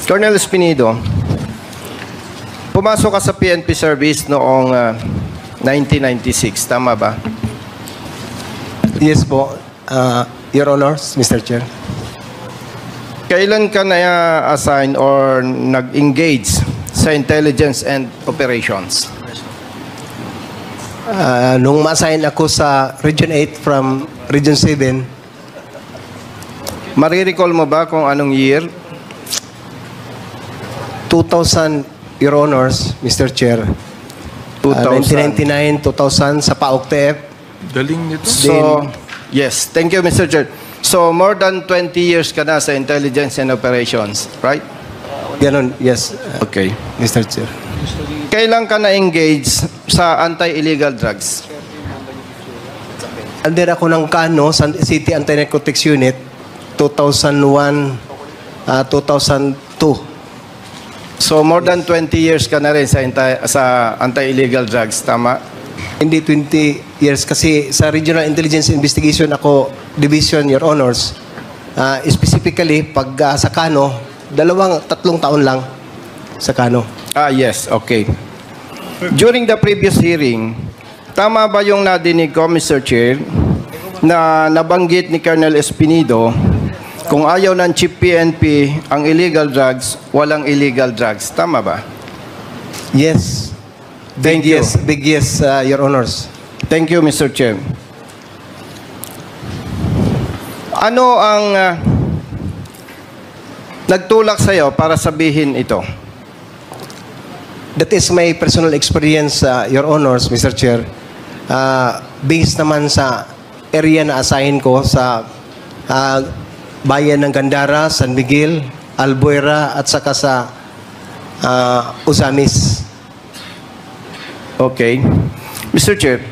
Colonel Espinido, pumasok ka sa PNP service noong 1996, tama ba? Yes po, Your Honors, Mr. Chair. Kailan ka na-assign or nag-engage sa intelligence and operations? Nung ma-assign ako sa Region 8 from Region 7, Marirecall mo ba kung anong year? 2000, Your Honors, Mr. Chair. 1999, 2000 sa PAOK-TF. Galing nito. So, yes. Thank you, Mr. Chair. So, more than 20 years ka na sa intelligence and operations, right? Ganon, yes, Okay. Mr. Chair. Kailan ka na-engage sa anti-illegal drugs? Under ako ng KANO, City Anti-Narcotics Unit, 2001, 2002. So, more than 20 years ka na rin sa anti-illegal drugs, tama? Hindi 20 years kasi sa Regional Intelligence Investigation ako Division, Your Honors. Specifically, pag sa KANO, 3 taon lang sa KANO. Yes, okay. During the previous hearing, tama ba yung nadinig ko, Mr. Chair, na nabanggit ni Colonel Espinido, kung ayaw ng Chief PNP ang illegal drugs, walang illegal drugs. Tama ba? Yes. Thank you. Big yes, Your Honors. Thank you, Mr. Chair. Ano ang nagtulak sa'yo para sabihin ito? That is my personal experience, Your Honors, Mr. Chair. Based naman sa area na assign ko sa bayan ng Gandara, San Miguel, Albuera, at saka sa Usamis. Okay. Mr. Chair,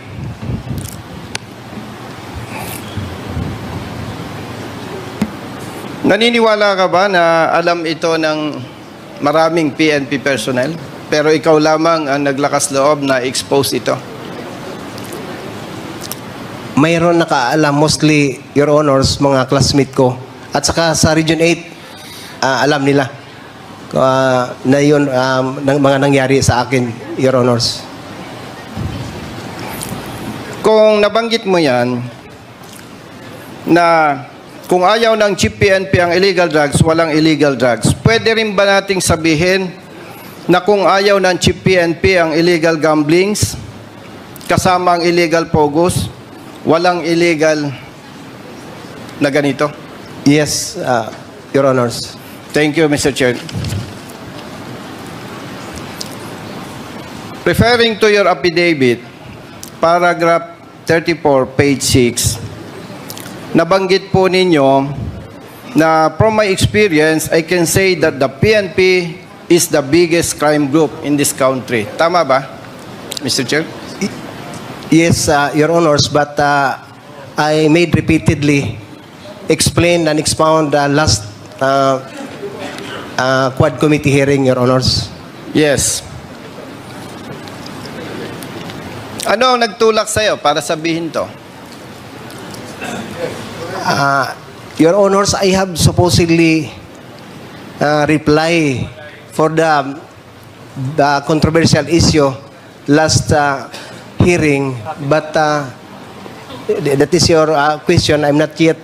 naniniwala ka ba na alam ito ng maraming PNP personnel? Pero ikaw lamang ang naglakas loob na expose ito? Mayroon nakaalam, mostly, Your Honors, mga classmate ko. At saka sa Region 8, alam nila na yun mga nangyari sa akin, Your Honors. Kung nabanggit mo yan, na kung ayaw ng Chief PNP ang illegal drugs, walang illegal drugs, pwede rin ba nating sabihin na kung ayaw ng Chief PNP ang illegal gamblings, kasama ang illegal pogos, walang illegal na ganito? Yes, Your Honors. Thank you, Mr. Chair. Referring to your affidavit, paragraph 34, page 6, nabanggit po ninyo na from my experience, I can say that the PNP is the biggest crime group in this country. Tama ba, Mr. Chair? Yes, Your Honors, but I made repeatedly explain and expound last Quad Committee hearing, Your Honors. Yes. Ano ang nagtulak sa'yo para sabihin to? Your Honors, I have supposedly reply for the controversial issue last hearing, but that is your question. I'm not yet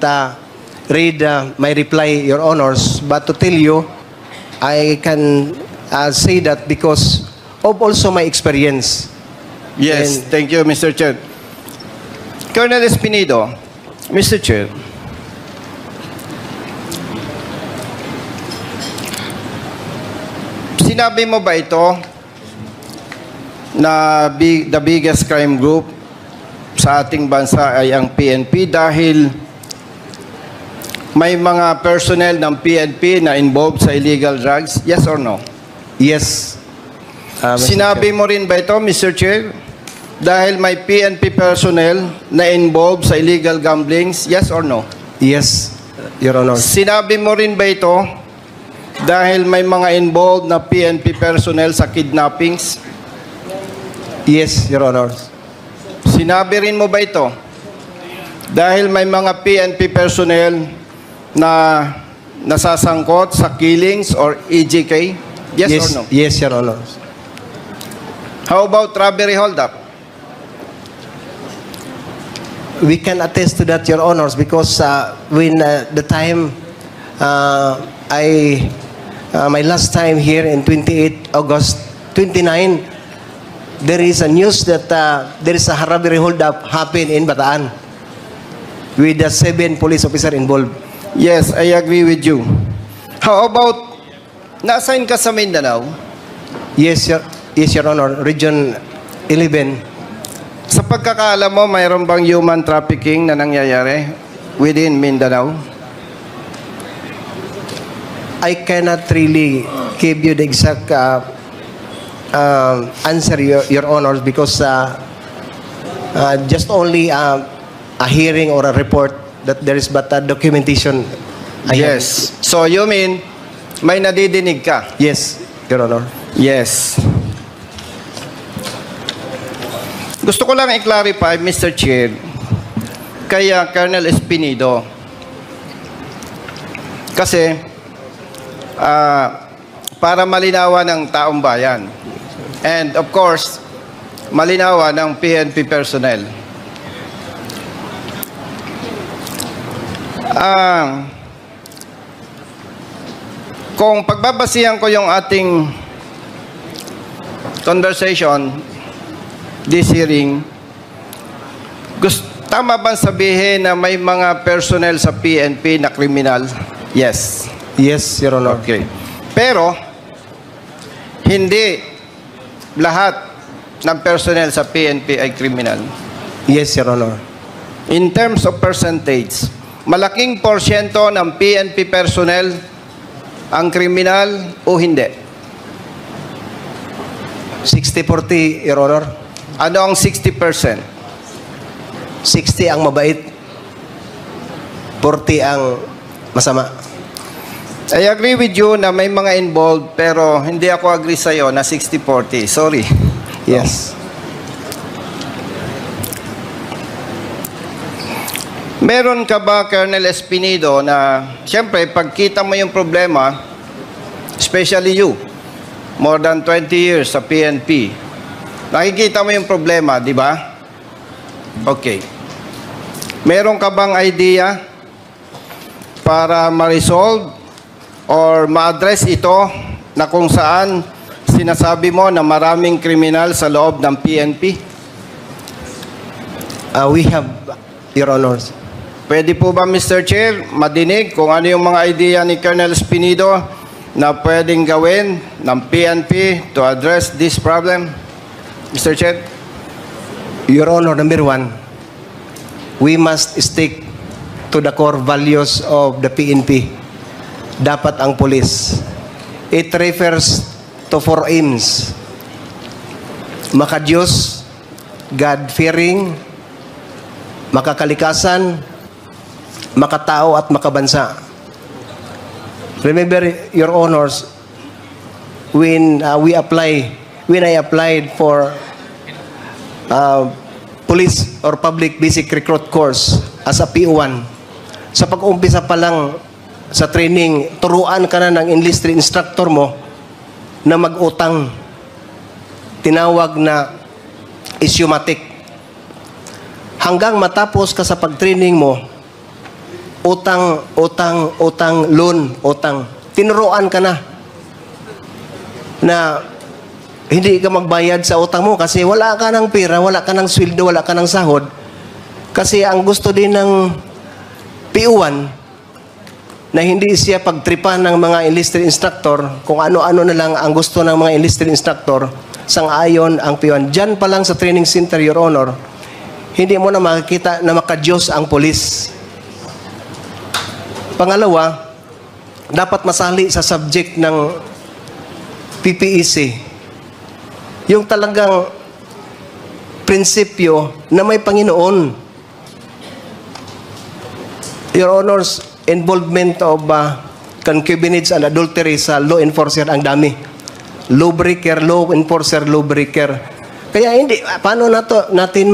read my reply, Your Honors, but to tell you, I can say that because of also my experience. Yes, And thank you, Mr. Chair. Colonel Espinido, Mr. Chair, sinabi mo ba ito na the biggest crime group sa ating bansa ay ang PNP dahil may mga personnel ng PNP na involved sa illegal drugs? Yes or no? yes, Mr. Sinabi Chair. mo rin ba ito, Mr. Chair, dahil may PNP personnel na involved sa illegal gamblings? Yes or no? Yes, Your Honors. Sinabi mo rin ba ito dahil may mga involved na PNP personnel sa kidnappings? Yes, Your Honors. Sinabi rin mo ba ito dahil may mga PNP personnel na nasasangkot sa killings or EJK? Yes or no? Yes, Your Honor. How about robbery holdup? We can attest to that, Your Honors, because when the time my last time here in 28 August 29, there is a news that there is a robbery holdup happened in Bataan with the 7 police officer involved. Yes, I agree with you. How about, na-assign ka sa Mindanao? Yes, Your Honor. Region 11. Sa pagkakaalam mo, mayroon bang human trafficking na nangyayari within Mindanao? I cannot really give you the exact answer, Your Honors, because just only a hearing or a report that there is but a documentation. Yes. So you mean, may nadidinig ka? Yes, Your Honor. Yes. Gusto ko lang i-clarify, Mr. Chair, kay Colonel Espinido. Kasi, para malinawan ng taong bayan. And of course, malinawan ng PNP personnel. Kung pagbabasihan ko yung ating conversation, this hearing, tama bang sabihin na may mga personnel sa PNP na kriminal? Yes. Yes, Your Honor. Okay. Pero, hindi lahat ng personnel sa PNP ay kriminal. Yes, Your Honor. In terms of percentage, malaking porsyento ng PNP personnel ang kriminal o hindi? 60-40, Your Honor. Ano ang 60%? 60 ang mabait, 40 ang masama. I agree with you na may mga involved, pero hindi ako agree sa'yo na 60-40. Sorry. Yes. Meron ka ba, Colonel Espinido, na siyempre, pagkita mo yung problema, especially you, more than 20 years sa PNP, nakikita mo yung problema, di ba? Okay. Meron ka bang idea para ma-resolve or ma-address ito na kung saan sinasabi mo na maraming kriminal sa loob ng PNP? We have, Your Honors. Pwede po ba, Mr. Chair, madinig kung ano yung mga idea ni Colonel Espinido na pwedeng gawin ng PNP to address this problem? Mr. Chair? Your Honor, number 1, we must stick to the core values of the PNP. Dapat ang police. It refers to 4 aims. Makadiyos, God-fearing, makakalikasan, makatao at makabansa. Remember, Your Honors, when I applied for police or public basic recruit course as a PO1, sa pag-umpisa pa lang sa training, turuan ka na ng enlisted instructor mo na mag-utang. Tinawag na isyomatic. Hanggang matapos ka sa pag-training mo, utang, loan, utang. Tinuruan ka na hindi ka magbayad sa utang mo kasi wala ka ng pera, wala ka ng sweldo, wala ka ng sahod. Kasi ang gusto din ng PO1 na hindi siya pagtripan ng mga enlisted instructor, kung ano-ano na lang ang gusto ng mga enlisted instructor, sang-ayon ang PO1. Diyan pa lang sa training center, Your Honor, hindi mo na makikita na makadiyos ang polis. Pangalawa, dapat masali sa subject ng PPEC yung talagang prinsipyo na may Panginoon. Your Honors, involvement of concubinage and adultery sa law enforcer ang dami. Lawbreaker, law enforcer, lawbreaker. Kaya hindi, paano natin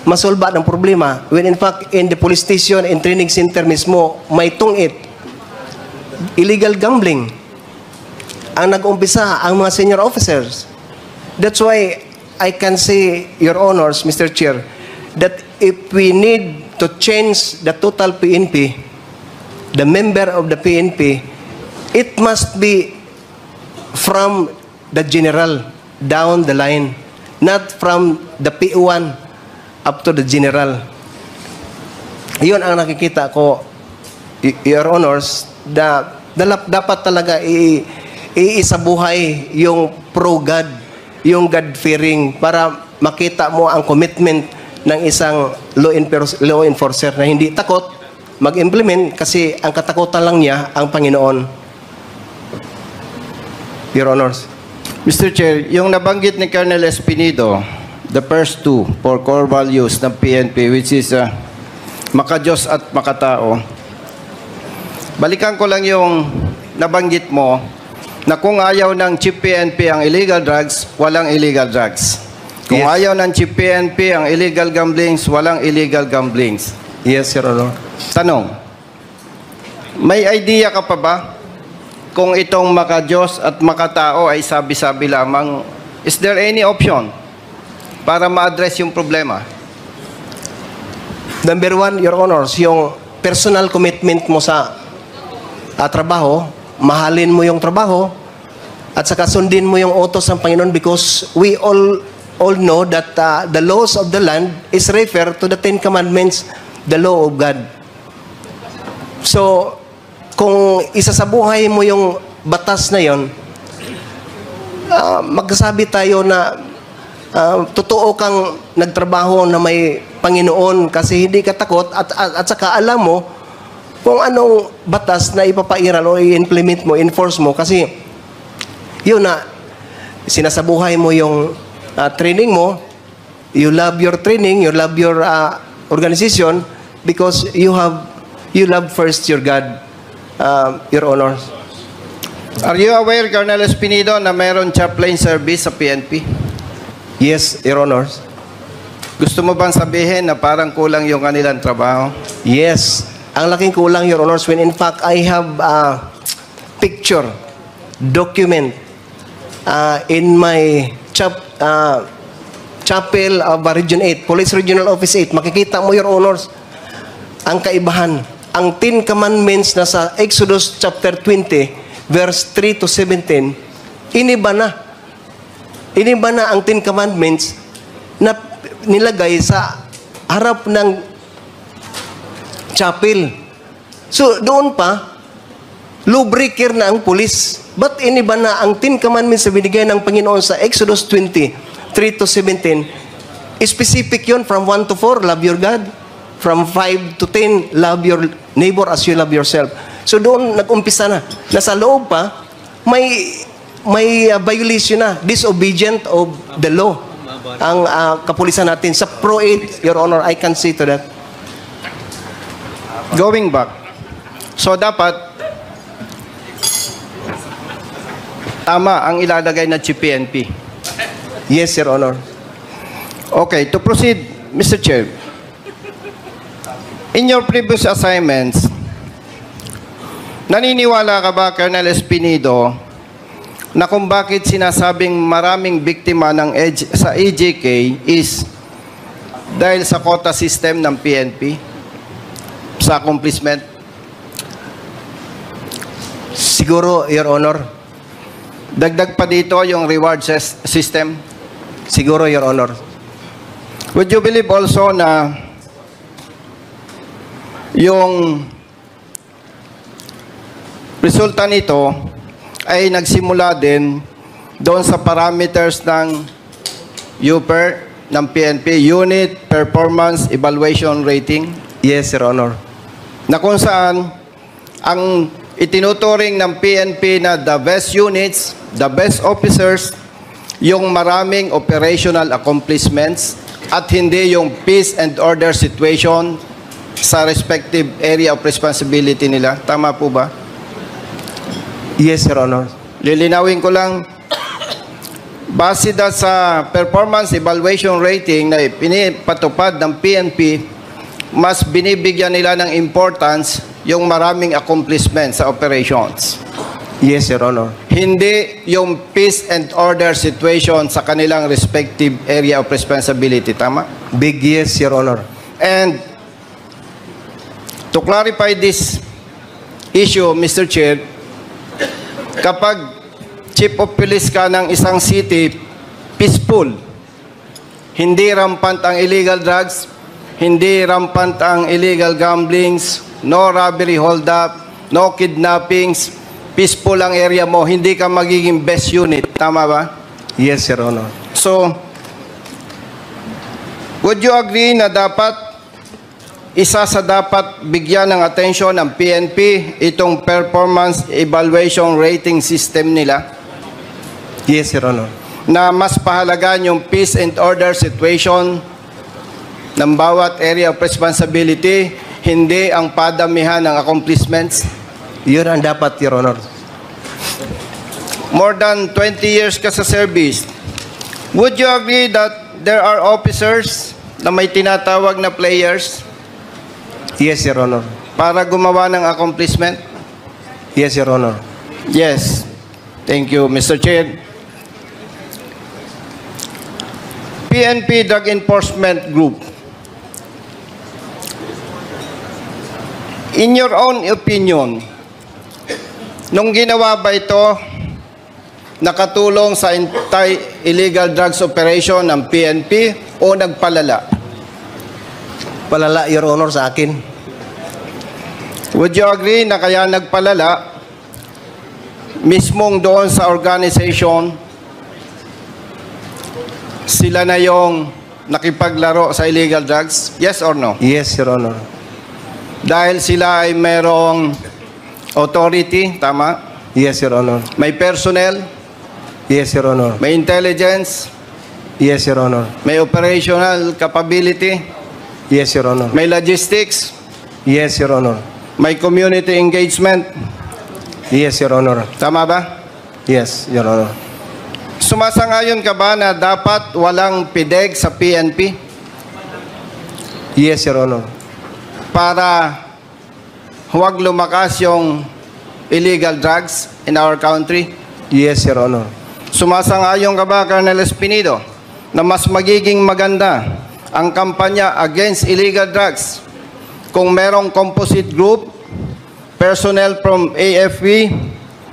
masolba ng problema when in fact in the police station and training center mismo may tungit illegal gambling. Ang nag-umpisa ang mga senior officers. That's why I can say, Your Honors, Mr. Chair, that if we need to change the total PNP, the member of the PNP, it must be from the general down the line, not from the P1 up to the general. Iyon ang nakikita ko, Your Honors, dapat talaga iisabuhay yung pro-God, yung God-fearing, para makita mo ang commitment ng isang law enforcer na hindi takot mag-implement kasi ang katakutan lang niya ang Panginoon. Your Honors. Mr. Chair, yung nabanggit ni Colonel Espinido, the first two for core values ng PNP, which is makadiyos at makatao. Balikan ko lang yung nabanggit mo na kung ayaw ng Chief PNP ang illegal drugs, walang illegal drugs. Kung Yes. ayaw ng Chief PNP ang illegal gamblings, walang illegal gamblings. Yes, Your Honor. Tanong, may idea ka pa ba kung itong makadiyos at makatao ay sabi-sabi lamang? Is there any option para ma-address yung problema? Number one, Your Honors, yung personal commitment mo sa trabaho, mahalin mo yung trabaho, at saka sundin mo yung utos ng Panginoon, because we all know that the laws of the land is refer to the Ten Commandments, the law of God. So, kung isasabuhay mo yung batas na yon, magsasabi tayo na totoo kang nagtrabaho na may Panginoon kasi hindi ka takot, at saka alam mo kung anong batas na ipapairal o i-implement mo, enforce mo, kasi yun na sinasabuhay mo yung training mo, you love your training, you love your organization, because you love first your God, Your Honors. Are you aware, Colonel Espinido, na mayroon chaplain service sa PNP? Yes, Your Honors. Gusto mo bang sabihin na parang kulang yung kanilang trabaho? Yes. Ang laking kulang, Your Honors, when in fact I have a picture, document in my chapel of Region 8, Police Regional Office 8. Makikita mo, Your Honors, ang kaibahan. Ang 10 Commandments na sa Exodus chapter 20, verse 3 to 17, iniba na. Iniba na ang 10 Commandments na nilagay sa harap ng chapel. So, doon pa, lawbreaker na ang pulis. But iniba na ang 10 Commandments na binigay ng Panginoon sa Exodus 20, 3 to 17. Specific yun, from 1 to 4, love your God. From 5 to 10, love your neighbor as you love yourself. So doon nag-umpisa na. Nasa loob pa, may violation na, disobedient of the law. Ang kapulisan natin. Sa Pro 8, Your Honor, I can say to that. Going back, so dapat tama ang ilalagay na Chief PNP. Yes, Your Honor. Okay, to proceed, Mr. Chair. In your previous assignments, naniniwala ka ba, Colonel Espinido, na kung bakit sinasabing maraming biktima ng sa EJK is dahil sa quota system ng PNP, sa accomplishment? Siguro, Your Honor. Dagdag pa dito yung reward system. Siguro, Your Honor. Would you believe also na yung resulta nito ay nagsimula din doon sa parameters ng UPER, ng PNP, Unit Performance Evaluation Rating? Yes, Your Honor. Na kung saan ang itinuturing ng PNP na the best units, the best officers, yung maraming operational accomplishments at hindi yung peace and order situation sa respective area of responsibility nila. Tama po ba? Yes, Your Honor. Lilinawin ko lang, base sa performance evaluation rating na pinipatupad ng PNP, mas binibigyan nila ng importance yung maraming accomplishment sa operations. Yes, Your Honor. Hindi yung peace and order situation sa kanilang respective area of responsibility. Tama? Big yes, Your Honor. And to clarify this issue, Mr. Chair, kapag chief of police ka ng isang city, peaceful, hindi rampant ang illegal drugs, hindi rampant ang illegal gamblings, no robbery hold-up, no kidnappings, peaceful ang area mo, hindi ka magiging best unit. Tama ba? Yes, Your Honor. So, would you agree na dapat isa sa dapat bigyan ng atensyon ng PNP itong performance evaluation rating system nila Yes, Your Honor. na mas pahalagan yung peace and order situation ng bawat area of responsibility, hindi ang padamihan ng accomplishments? Yun ang dapat, Your Honor. More than 20 years ka sa service, would you agree that there are officers na may tinatawag na players Yes, Your Honor. para gumawa ng accomplishment? Yes, Your Honor. Yes. Thank you, Mr. Chair. PNP Drug Enforcement Group. In your own opinion, nung ginawa ba ito, nakatulong sa anti-illegal drugs operation ng PNP o nagpalala? Palala, Your Honor, sa akin. Would you agree na kaya nagpalala mismong doon sa organization, sila na yung nakipaglaro sa illegal drugs? Yes or no? Yes, Your Honor. Dahil sila ay merong authority, tama? Yes, Your Honor. May personnel, Yes, Your Honor. may intelligence, Yes, Your Honor. may operational capability, Yes, Your Honor. may logistics, Yes, Your Honor. may community engagement. Yes, Your Honor. Tama ba? Yes, Your Honor. Sumasangayon ka ba na dapat walang PIDEG sa PNP Yes, Your Honor. para huwag lumakas yung illegal drugs in our country? Yes, Your Honor. Sumasangayon ka ba, Colonel Espinido, na mas magiging maganda ang kampanya against illegal drugs kung merong composite group, personnel from AFP,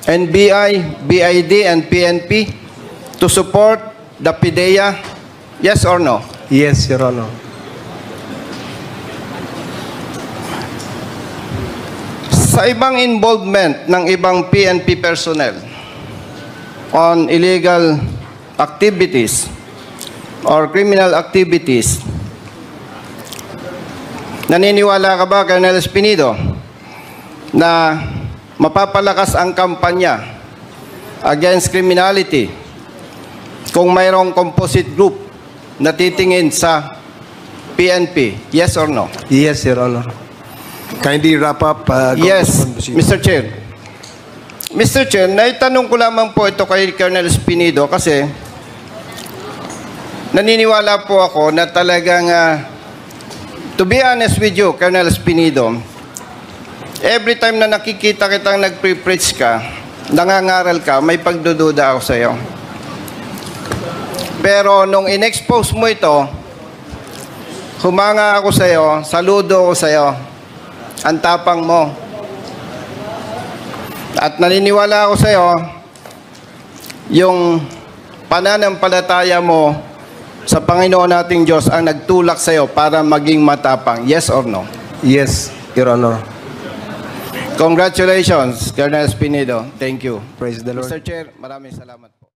NBI, BID, and PNP to support the PIDEA? Yes or no? Yes, Your Honor. Sa ibang involvement ng ibang PNP personnel on illegal activities or criminal activities, naniniwala ka ba, Colonel Espinido, na mapapalakas ang kampanya against criminality kung mayroong composite group na titingin sa PNP? Yes or no? Yes, Your Honor. Kindly wrap up. Yes, Congressman Busito. Mr. Chair. Mr. Chair, naitanong ko lamang po ito kay Colonel Espinido kasi naniniwala po ako na talagang, to be honest with you, Colonel Espinido, every time na nakikita kitang nagpre-preach ka, nangangaral ka, may pagdududa ako sa iyo. Pero nung in-expose mo ito, humanga ako sa iyo, saludo ako sa iyo. Ang tapang mo. At naniniwala ako sa iyo, yung pananampalataya mo sa Panginoon nating Diyos ang nagtulak sa iyo para maging matapang. Yes or no? Yes, Your Honor. Congratulations, Colonel Espinido. Thank you. Praise the Lord. Mr. Chair, maraming salamat.